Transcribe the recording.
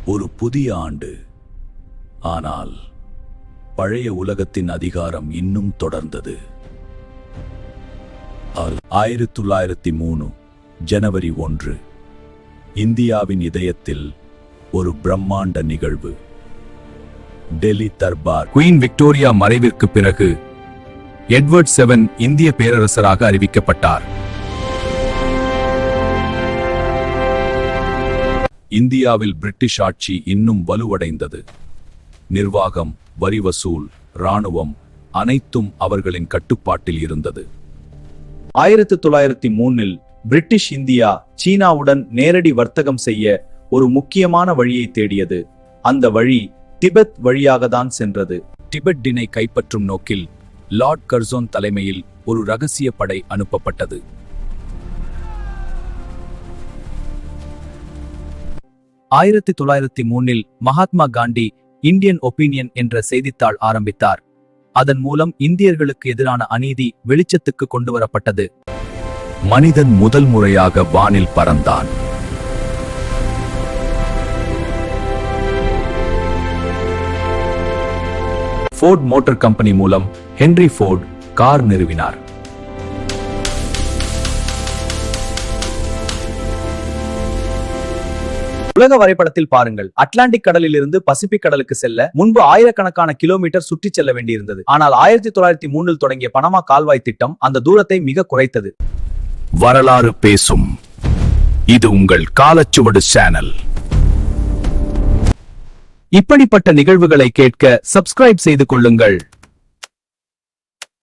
ஒரு புதிய ஆண்டு. ஆனால் பழைய உலகத்தின் அதிகாரம் இன்னும் தொடர்ந்தது. 1903 ஜனவரி 1 இந்தியாவின் இதயத்தில் ஒரு பிரம்மாண்ட நிகழ்வு. டெல்லி தர்பார். குயின் விக்டோரியா மறைவிற்கு பிறகு எட்வர்ட் 7 இந்திய பேரரசராக அறிவிக்கப்பட்டார். இந்தியாவில் பிரிட்டிஷ் ஆட்சி இன்னும் வலுவடைந்தது. நிர்வாகம், வரி வசூல், இராணுவம் அனைத்தும் அவர்களின் கட்டுப்பாட்டில் இருந்தது. 1903 பிரிட்டிஷ் இந்தியா சீனாவுடன் நேரடி வர்த்தகம் செய்ய ஒரு முக்கியமான வழியை தேடியது. அந்த வழி திபெத் வழியாக தான் சென்றது. டிபெட்டினை கைப்பற்றும் நோக்கில் லார்ட் கர்சோன் தலைமையில் ஒரு ரகசிய படை அனுப்பப்பட்டது. 1903 மகாத்மா காந்தி இந்தியன் ஒப்பீனியன் என்ற செய்தித்தாள் ஆரம்பித்தார். அதன் மூலம் இந்தியர்களுக்கு எதிரான அநீதி வெளிச்சத்துக்கு கொண்டு வரப்பட்டது. மனிதன் முதல் முறையாக வானில் பறந்தான். ஃபோர்ட் மோட்டார் கம்பெனி மூலம் ஹென்றி ஃபோர்ட் கார் நிறுவினார். உலக வரைபடத்தில் பாருங்கள். அட்லாண்டிக் கடலில் இருந்து பசிபிக் கடலுக்கு செல்ல முன்பு ஆயிரக்கணக்கான கிலோமீட்டர் சுற்றி செல்ல வேண்டியிருந்தது. ஆனால் 1903 தொடங்கிய பனாமா கால்வாய் திட்டம் அந்த தூரத்தை மிக குறைத்தது. வரலாறு பேசும். இது உங்கள் காலச்சுவடு சேனல். இப்படிப்பட்ட நிகழ்வுகளை கேட்க சப்ஸ்கிரைப் செய்து கொள்ளுங்கள்.